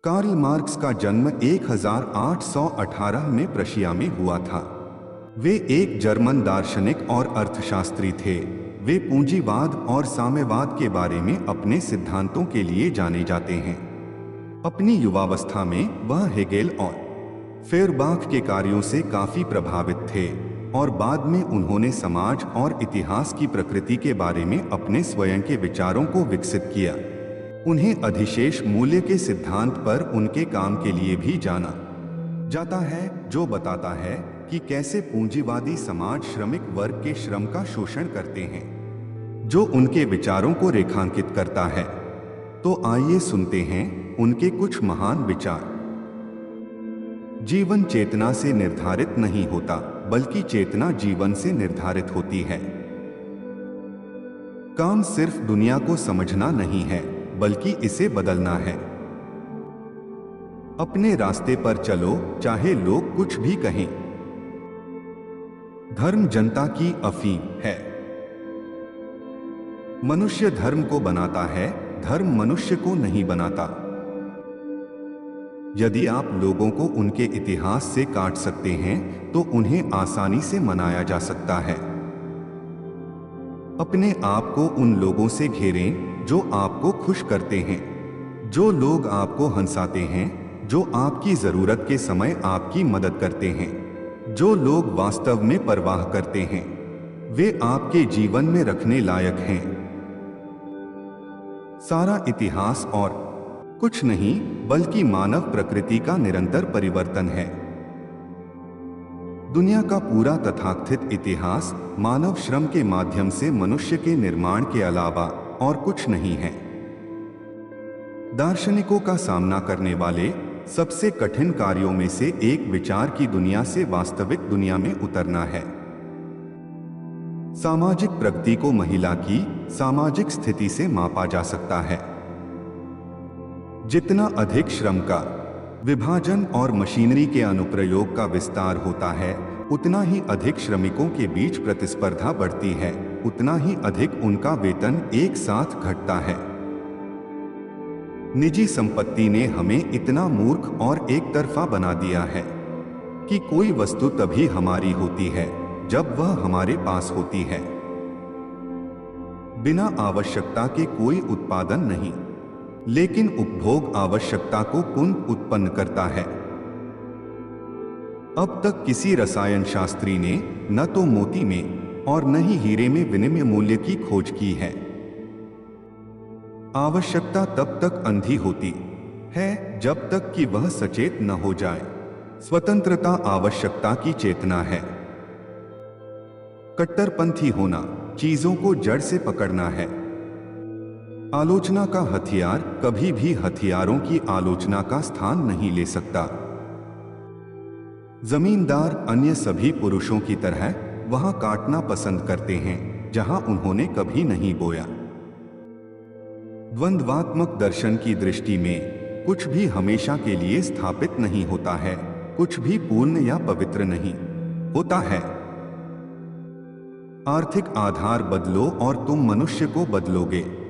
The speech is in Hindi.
कार्ल मार्क्स का जन्म 1818 में प्रशिया में हुआ था। वे एक जर्मन दार्शनिक और अर्थशास्त्री थे। वे पूंजीवाद और साम्यवाद के बारे में अपने सिद्धांतों के लिए जाने जाते हैं। अपनी युवावस्था में वह हेगेल और फेयरबाख के कार्यों से काफी प्रभावित थे और बाद में उन्होंने समाज और इतिहास की प्रकृति के बारे में अपने स्वयं के विचारों को विकसित किया। उन्हें अधिशेष मूल्य के सिद्धांत पर उनके काम के लिए भी जाना जाता है, जो बताता है कि कैसे पूंजीवादी समाज श्रमिक वर्ग के श्रम का शोषण करते हैं, जो उनके विचारों को रेखांकित करता है। तो आइए सुनते हैं उनके कुछ महान विचार। जीवन चेतना से निर्धारित नहीं होता, बल्कि चेतना जीवन से निर्धारित होती है। काम सिर्फ दुनिया को समझना नहीं है, बल्कि इसे बदलना है। अपने रास्ते पर चलो, चाहे लोग कुछ भी कहें। धर्म जनता की अफीम है। मनुष्य धर्म को बनाता है, धर्म मनुष्य को नहीं बनाता। यदि आप लोगों को उनके इतिहास से काट सकते हैं, तो उन्हें आसानी से मनाया जा सकता है। अपने आप को उन लोगों से घेरें जो आपको खुश करते हैं, जो लोग आपको हंसाते हैं, जो आपकी जरूरत के समय आपकी मदद करते हैं, जो लोग वास्तव में परवाह करते हैं, वे आपके जीवन में रखने लायक हैं। सारा इतिहास और कुछ नहीं, बल्कि मानव प्रकृति का निरंतर परिवर्तन है। दुनिया का पूरा तथाकथित इतिहास मानव श्रम के माध्यम से मनुष्य के निर्माण के अलावा और कुछ नहीं है। दार्शनिकों का सामना करने वाले सबसे कठिन कार्यों में से एक विचार की दुनिया से वास्तविक दुनिया में उतरना है। सामाजिक प्रगति को महिला की सामाजिक स्थिति से मापा जा सकता है। जितना अधिक श्रम का विभाजन और मशीनरी के अनुप्रयोग का विस्तार होता है, उतना ही अधिक श्रमिकों के बीच प्रतिस्पर्धा बढ़ती है, उतना ही अधिक उनका वेतन एक साथ घटता है। निजी संपत्ति ने हमें इतना मूर्ख और एक तरफा बना दिया है कि कोई वस्तु तभी हमारी होती है जब वह हमारे पास होती है। बिना आवश्यकता के कोई उत्पादन नहीं, लेकिन उपभोग आवश्यकता को पुनः उत्पन्न करता है। अब तक किसी रसायन शास्त्री ने न तो मोती में और न ही हीरे में विनिमय मूल्य की खोज की है। आवश्यकता तब तक अंधी होती है जब तक कि वह सचेत न हो जाए। स्वतंत्रता आवश्यकता की चेतना है। कट्टरपंथी होना चीजों को जड़ से पकड़ना है। आलोचना का हथियार कभी भी हथियारों की आलोचना का स्थान नहीं ले सकता। जमींदार अन्य सभी पुरुषों की तरह वहां काटना पसंद करते हैं जहां उन्होंने कभी नहीं बोया। द्वंद्वात्मक दर्शन की दृष्टि में कुछ भी हमेशा के लिए स्थापित नहीं होता है, कुछ भी पूर्ण या पवित्र नहीं होता है। आर्थिक आधार बदलो और तुम मनुष्य को बदलोगे।